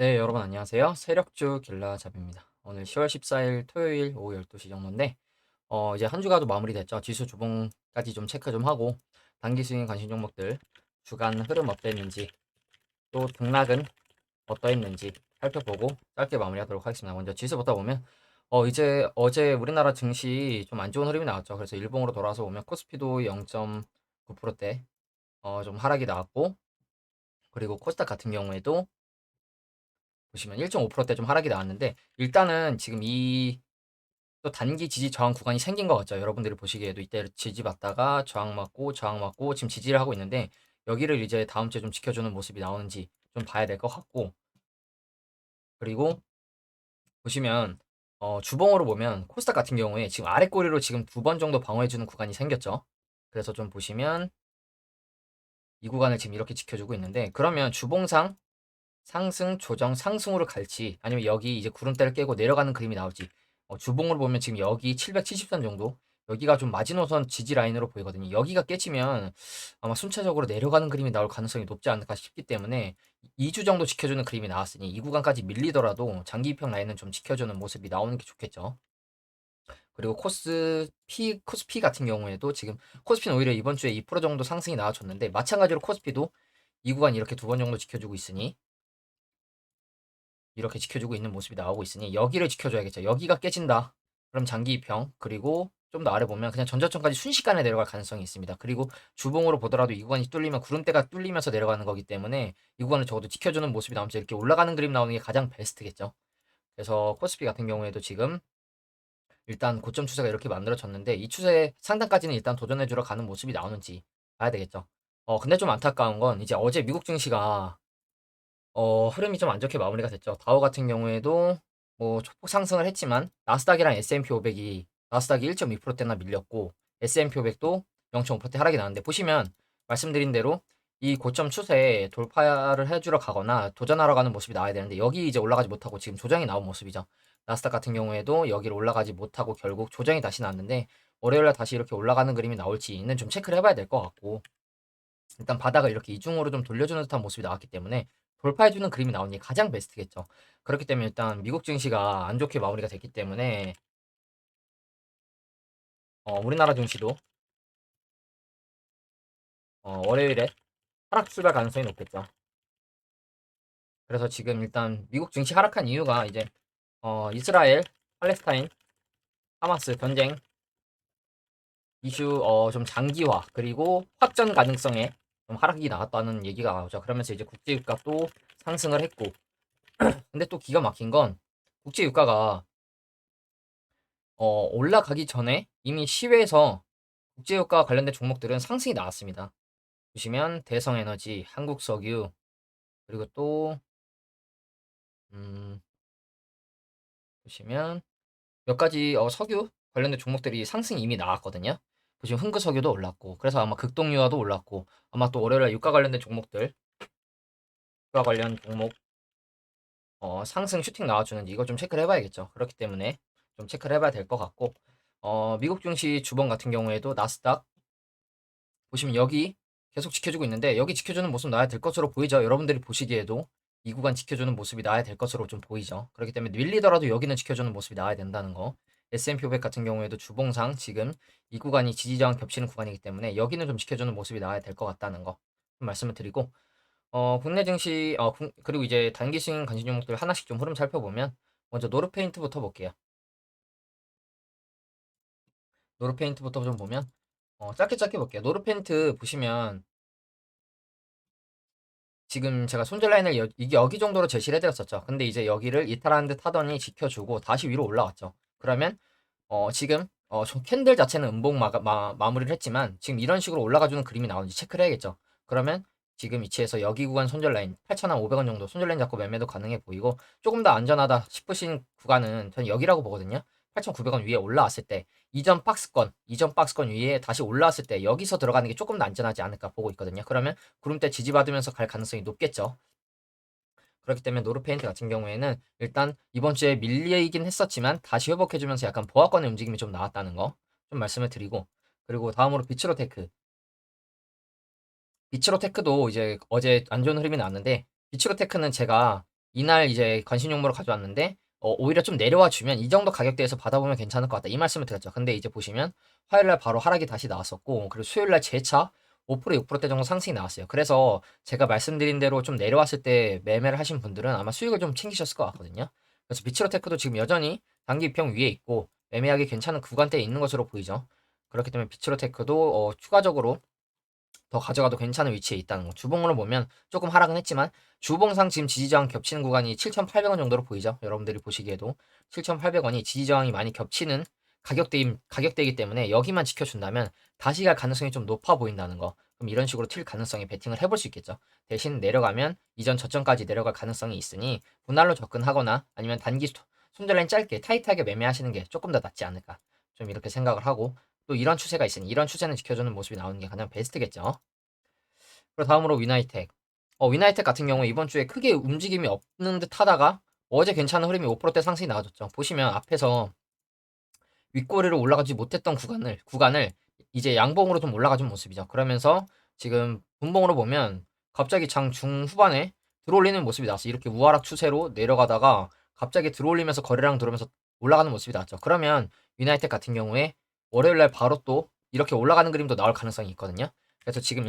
네, 여러분 안녕하세요. 세력주 길라잡입니다. 오늘 10월 14일 토요일 오후 12시 정도인데, 이제 한 주가도 마무리됐죠. 지수 주봉까지 좀 체크 좀 하고, 단기 스윙 관심 종목들 주간 흐름 어땠는지, 또 등락은 어떠했는지 살펴보고 짧게 마무리하도록 하겠습니다. 먼저 지수부터 보면, 이제 어제 우리나라 증시 좀 안 좋은 흐름이 나왔죠. 그래서 일봉으로 돌아서 보면 코스피도 0.9%대 좀 하락이 나왔고, 그리고 코스닥 같은 경우에도 보시면 1.5%대 좀 하락이 나왔는데, 일단은 지금 이 또 단기 지지 저항 구간이 생긴 것 같죠. 여러분들이 보시기에도 이때 지지받다가 저항 맞고 저항 맞고 지금 지지를 하고 있는데, 여기를 이제 다음 주에 좀 지켜주는 모습이 나오는지 좀 봐야 될 것 같고, 그리고 보시면 주봉으로 보면 코스닥 같은 경우에 지금 아래 꼬리로 지금 두 번 정도 방어해주는 구간이 생겼죠. 그래서 좀 보시면 이 구간을 지금 이렇게 지켜주고 있는데, 그러면 주봉상 상승, 조정, 상승으로 갈지 아니면 여기 이제 구름대를 깨고 내려가는 그림이 나올지. 주봉으로 보면 지금 여기 770선 정도, 여기가 좀 마지노선 지지 라인으로 보이거든요. 여기가 깨지면 아마 순차적으로 내려가는 그림이 나올 가능성이 높지 않을까 싶기 때문에 2주 정도 지켜주는 그림이 나왔으니 이 구간까지 밀리더라도 장기 입형 라인은 좀 지켜주는 모습이 나오는 게 좋겠죠. 그리고 코스피 같은 경우에도 지금 코스피는 오히려 이번 주에 2% 정도 상승이 나와줬는데, 마찬가지로 코스피도 이 구간 이렇게 두 번 정도 지켜주고 있으니, 이렇게 지켜주고 있는 모습이 나오고 있으니 여기를 지켜줘야겠죠. 여기가 깨진다, 그럼 장기 입형. 그리고 좀 더 아래 보면 그냥 전저점까지 순식간에 내려갈 가능성이 있습니다. 그리고 주봉으로 보더라도 이 구간이 뚫리면 구름대가 뚫리면서 내려가는 거기 때문에 이 구간을 적어도 지켜주는 모습이 나오면서 이렇게 올라가는 그림 나오는 게 가장 베스트겠죠. 그래서 코스피 같은 경우에도 지금 일단 고점 추세가 이렇게 만들어졌는데, 이 추세 상단까지는 일단 도전해주러 가는 모습이 나오는지 봐야 되겠죠. 근데 좀 안타까운 건 이제 어제 미국 증시가 흐름이 좀 안 좋게 마무리가 됐죠. 다우 같은 경우에도 뭐 조폭 상승을 했지만 나스닥이랑 S&P 500이, 나스닥이 1.2%대나 밀렸고 S&P 500도 0.5% 하락이 나왔는데, 보시면 말씀드린 대로 이 고점 추세에 돌파를 해주러 가거나 도전하러 가는 모습이 나와야 되는데, 여기 이제 올라가지 못하고 지금 조정이 나온 모습이죠. 나스닥 같은 경우에도 여기를 올라가지 못하고 결국 조정이 다시 났는데, 월요일날 다시 이렇게 올라가는 그림이 나올지는 좀 체크를 해봐야 될 것 같고, 일단 바닥을 이렇게 이중으로 좀 돌려주는 듯한 모습이 나왔기 때문에 돌파해주는 그림이 나오니 가장 베스트겠죠. 그렇기 때문에 일단 미국 증시가 안 좋게 마무리가 됐기 때문에 우리나라 증시도 월요일에 하락 출발 가능성이 높겠죠. 그래서 지금 일단 미국 증시 하락한 이유가 이제 이스라엘, 팔레스타인, 하마스 전쟁 이슈 좀 장기화, 그리고 확전 가능성에 좀 하락이 나왔다는 얘기가 나오죠. 그러면서 이제 국제유가도 상승을 했고, 근데 또 기가 막힌 건 국제유가가 올라가기 전에 이미 시외에서 국제유가 관련된 종목들은 상승이 나왔습니다. 보시면 대성에너지, 한국석유, 그리고 또 음, 보시면 몇 가지 석유 관련된 종목들이 상승이 이미 나왔거든요. 보시면 흥구석유도 올랐고, 그래서 아마 극동유화도 올랐고, 아마 또 월요일에 유가 관련된 종목들, 유가 관련 종목 상승 슈팅 나와주는지 이거 좀 체크를 해봐야겠죠. 그렇기 때문에 좀 체크를 해봐야 될 것 같고, 미국 증시 주봉 같은 경우에도 나스닥 보시면 여기 계속 지켜주고 있는데, 여기 지켜주는 모습 나야 될 것으로 보이죠. 여러분들이 보시기에도 이 구간 지켜주는 모습이 나야 될 것으로 좀 보이죠. 그렇기 때문에 밀리더라도 여기는 지켜주는 모습이 나야 된다는 거. S&P 500 같은 경우에도 주봉상 지금 이 구간이 지지저항 겹치는 구간이기 때문에 여기는 좀 지켜주는 모습이 나야 될 것 같다는 거 좀 말씀을 드리고, 국내 증시 그리고 이제 단기 스윙 관심 종목들 하나씩 좀 흐름 살펴보면, 먼저 노르페인트부터 볼게요. 노르페인트부터 좀 보면 짧게 짧게 볼게요. 노르페인트 보시면 지금 제가 손절 라인을 이게 여기 정도로 제시를 해드렸었죠. 근데 이제 여기를 이탈하는 듯 하더니 지켜주고 다시 위로 올라왔죠. 그러면 지금 저 캔들 자체는 음봉 마무리를 했지만 지금 이런 식으로 올라가주는 그림이 나오는지 체크를 해야겠죠. 그러면 지금 위치에서 여기 구간 손절 라인 8,500원 정도 손절 라인 잡고 매매도 가능해 보이고, 조금 더 안전하다 싶으신 구간은 저는 여기라고 보거든요. 8,900원 위에 올라왔을 때 이전 박스권 위에 다시 올라왔을 때 여기서 들어가는 게 조금 더 안전하지 않을까 보고 있거든요. 그러면 구름대 지지받으면서 갈 가능성이 높겠죠. 그렇기 때문에 노르페인트 같은 경우에는 일단 이번 주에 밀리긴 했었지만 다시 회복해주면서 약간 보합권의 움직임이 좀 나왔다는 거 좀 말씀을 드리고, 그리고 다음으로 비츠로테크도 이제 어제 안 좋은 흐름이 나왔는데, 비츠로테크는 제가 이날 이제 관심 종목으로 가져왔는데 오히려 좀 내려와 주면 이 정도 가격대에서 받아보면 괜찮을 것 같다. 이 말씀을 드렸죠. 근데 이제 보시면 화요일 날 바로 하락이 다시 나왔었고 그리고 수요일 날 재차 5% 6%대 정도 상승이 나왔어요. 그래서 제가 말씀드린 대로 좀 내려왔을 때 매매를 하신 분들은 아마 수익을 좀 챙기셨을 것 같거든요. 그래서 비츠로테크도 지금 여전히 단기 입평 위에 있고 매매하기 괜찮은 구간대에 있는 것으로 보이죠. 그렇기 때문에 비츠로테크도 추가적으로 더 가져가도 괜찮은 위치에 있다는 거. 주봉으로 보면 조금 하락은 했지만 주봉상 지금 지지저항 겹치는 구간이 7,800원 정도로 보이죠. 여러분들이 보시기에도 7,800원이 지지저항이 많이 겹치는 가격대이기 때문에 여기만 지켜준다면 다시 갈 가능성이 좀 높아 보인다는 거. 그럼 이런 식으로 튈 가능성에 베팅을 해볼 수 있겠죠. 대신 내려가면 이전 저점까지 내려갈 가능성이 있으니 분할로 접근하거나 아니면 단기 손절라인 짧게 타이트하게 매매하시는 게 조금 더 낫지 않을까. 좀 이렇게 생각을 하고 또 이런 추세가 있으니 이런 추세는 지켜주는 모습이 나오는 게 가장 베스트겠죠. 그리고 다음으로 위나이텍. 위나이텍 같은 경우 이번 주에 크게 움직임이 없는 듯 하다가 어제 괜찮은 흐름이 5%대 상승이 나와줬죠. 보시면 앞에서 윗꼬리로 올라가지 못했던 구간을 이제 양봉으로 좀 올라가준 모습이죠. 그러면서 지금 분봉으로 보면 갑자기 장 중후반에 들어올리는 모습이 나왔어요. 이렇게 우하락 추세로 내려가다가 갑자기 들어올리면서 거래량 들어오면서 올라가는 모습이 나왔죠. 그러면 위나이텍 같은 경우에 월요일날 바로 또 이렇게 올라가는 그림도 나올 가능성이 있거든요. 그래서 지금은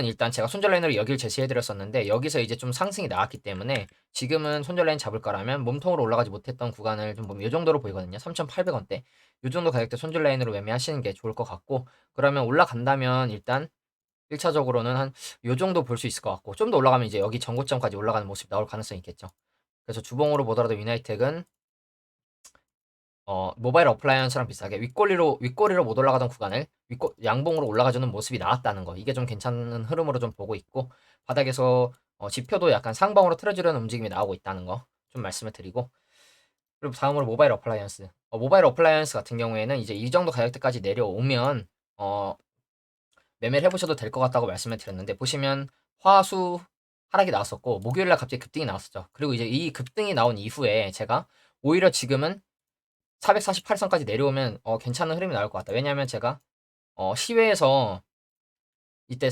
일단 제가 손절 라인으로 여기를 제시해드렸었는데 여기서 이제 좀 상승이 나왔기 때문에 지금은 손절 라인 잡을 거라면 몸통으로 올라가지 못했던 구간을 좀 보면 이 정도로 보이거든요. 3,800원대. 이 정도 가격대 손절 라인으로 매매하시는 게 좋을 것 같고 그러면 올라간다면 일단 1차적으로는 한 요 정도 볼 수 있을 것 같고 좀 더 올라가면 이제 여기 전고점까지 올라가는 모습이 나올 가능성이 있겠죠. 그래서 주봉으로 보더라도 위나이텍은 모바일 어플라이언스랑 비슷하게 윗꼬리로 못 올라가던 구간을 양봉으로 올라가주는 모습이 나왔다는 거. 이게 좀 괜찮은 흐름으로 좀 보고 있고, 바닥에서 지표도 약간 상방으로 틀어주려는 움직임이 나오고 있다는 거. 좀 말씀을 드리고. 그리고 다음으로 모바일 어플라이언스. 모바일 어플라이언스 같은 경우에는 이제 이 정도 가격대까지 내려오면, 매매를 해보셔도 될 것 같다고 말씀을 드렸는데, 보시면 화수 하락이 나왔었고, 목요일날 갑자기 급등이 나왔었죠. 그리고 이제 이 급등이 나온 이후에 제가 오히려 지금은 448선까지 내려오면 괜찮은 흐름이 나올 것 같다. 왜냐하면 제가 시외에서 이때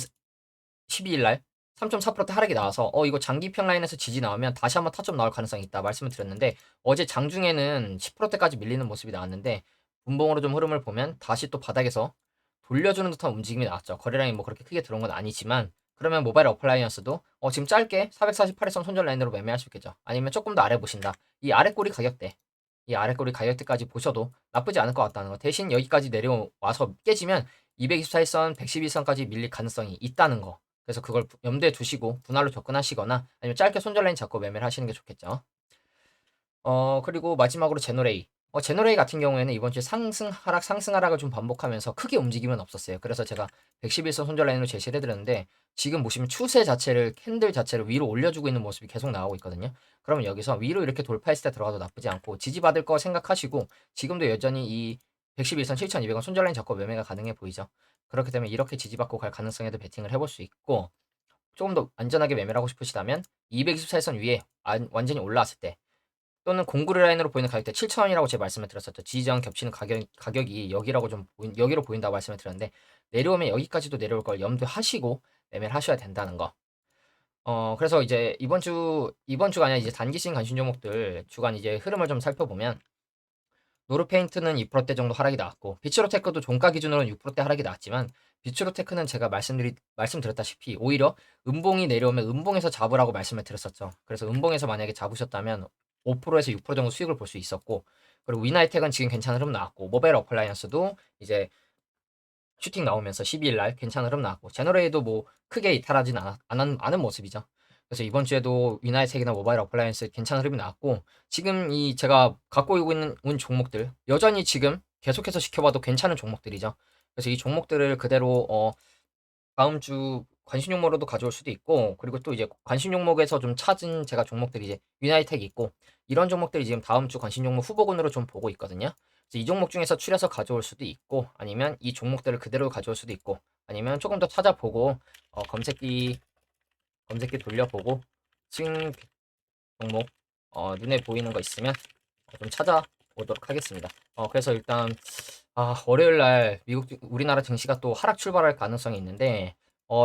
12일 날 3.4%대 하락이 나와서 이거 장기평 라인에서 지지 나오면 다시 한번 타점 나올 가능성이 있다 말씀을 드렸는데 어제 장중에는 10%대까지 밀리는 모습이 나왔는데 분봉으로 좀 흐름을 보면 다시 또 바닥에서 돌려주는 듯한 움직임이 나왔죠. 거래량이 뭐 그렇게 크게 들어온 건 아니지만 그러면 모바일 어플라이언스도 지금 짧게 448선 손절 라인으로 매매할 수 있겠죠. 아니면 조금 더 아래 보신다. 이 아래 꼬리 가격대 이 아래꼬리 가격대까지 보셔도 나쁘지 않을 것 같다는 거. 대신 여기까지 내려와서 깨지면 224일선, 112선까지 밀릴 가능성이 있다는 거. 그래서 그걸 염두에 두시고 분할로 접근하시거나 아니면 짧게 손절 라인 잡고 매매를 하시는 게 좋겠죠. 그리고 마지막으로 제노레이. 제노레이 같은 경우에는 이번 주에 상승 하락 상승 하락을 좀 반복하면서 크게 움직임은 없었어요. 그래서 제가 111선 손절 라인으로 제시를 해드렸는데 지금 보시면 추세 자체를 캔들 자체를 위로 올려주고 있는 모습이 계속 나오고 있거든요. 그러면 여기서 위로 이렇게 돌파했을 때 들어가도 나쁘지 않고 지지받을 거 생각하시고 지금도 여전히 이 111선 7,200원 손절 라인 잡고 매매가 가능해 보이죠. 그렇기 때문에 이렇게 지지받고 갈 가능성에도 베팅을 해볼 수 있고 조금 더 안전하게 매매를 하고 싶으시다면 224선 위에 완전히 올라왔을 때 또는 공구리 라인으로 보이는 가격대 7,000원이라고 제가 말씀을 드렸었죠. 지지저항 겹치는 가격이 여기로 보인다고 말씀을 드렸는데 내려오면 여기까지도 내려올 걸 염두하시고 매매를 하셔야 된다는 거. 그래서 이제 이번 주가 아니라 이제 단기性관심 종목들 주간 이제 흐름을 좀 살펴보면 노르페인트는 2%대 정도 하락이 나왔고 비츠로테크도 종가 기준으로는 6%대 하락이 나왔지만 비츠로테크는 제가 말씀드렸다시피 오히려 음봉이 내려오면 음봉에서 잡으라고 말씀을 드렸었죠. 그래서 음봉에서 만약에 잡으셨다면 5%에서 6% 정도 수익을 볼 수 있었고 그리고 위나이텍은 지금 괜찮은 흐름 나왔고 모바일 어플라이언스도 이제 슈팅 나오면서 12일 날 괜찮은 흐름 나왔고 제너레이도 뭐 크게 이탈하진 않은 모습이죠. 그래서 이번 주에도 위나이텍이나 모바일 어플라이언스 괜찮은 흐름이 나왔고 지금 이 제가 갖고 있는 종목들 여전히 지금 계속해서 지켜봐도 괜찮은 종목들이죠. 그래서 이 종목들을 그대로 다음 주 관심 종목으로도 가져올 수도 있고 그리고 또 이제 관심 종목에서 좀 찾은 제가 종목들이 이제 위나이텍이 있고 이런 종목들이 지금 다음 주 관심 종목 후보군으로 좀 보고 있거든요. 그래서 이 종목 중에서 추려서 가져올 수도 있고 아니면 이 종목들을 그대로 가져올 수도 있고 아니면 조금 더 찾아보고 검색기 돌려보고 층 종목 눈에 보이는 거 있으면 좀 찾아보도록 하겠습니다. 그래서 일단 월요일 날 우리나라 증시가 또 하락 출발할 가능성이 있는데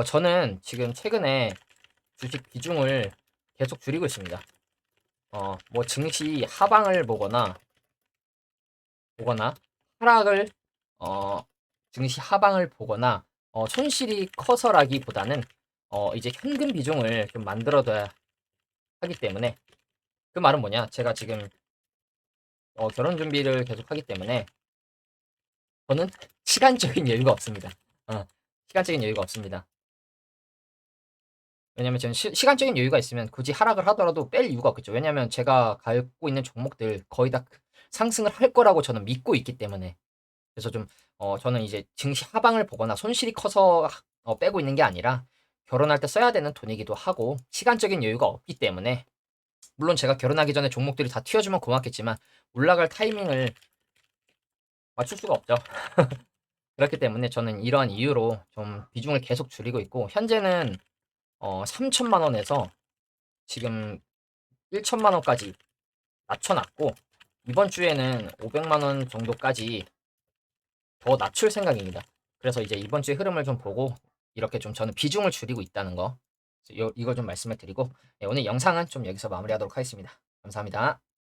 저는 지금 최근에 주식 비중을 계속 줄이고 있습니다. 뭐 증시 하방을 보거나 하락을 증시 하방을 보거나 손실이 커서라기보다는 이제 현금 비중을 좀 만들어둬야 하기 때문에, 그 말은 뭐냐? 제가 지금 결혼 준비를 계속 하기 때문에 저는 시간적인 여유가 없습니다. 시간적인 여유가 없습니다. 왜냐면 저는 시간적인 여유가 있으면 굳이 하락을 하더라도 뺄 이유가 없겠죠. 왜냐면 제가 갖고 있는 종목들 거의 다 상승을 할 거라고 저는 믿고 있기 때문에. 그래서 좀 저는 이제 증시 하방을 보거나 손실이 커서 빼고 있는 게 아니라 결혼할 때 써야 되는 돈이기도 하고 시간적인 여유가 없기 때문에, 물론 제가 결혼하기 전에 종목들이 다 튀어주면 고맙겠지만 올라갈 타이밍을 맞출 수가 없죠. 그렇기 때문에 저는 이러한 이유로 좀 비중을 계속 줄이고 있고, 현재는 3천만 원에서 지금 1천만 원까지 낮춰놨고, 이번 주에는 500만 원 정도까지 더 낮출 생각입니다. 그래서 이제 이번 주의 흐름을 좀 보고 이렇게 좀 저는 비중을 줄이고 있다는 거, 이걸 좀 말씀을 드리고, 네, 오늘 영상은 좀 여기서 마무리하도록 하겠습니다. 감사합니다.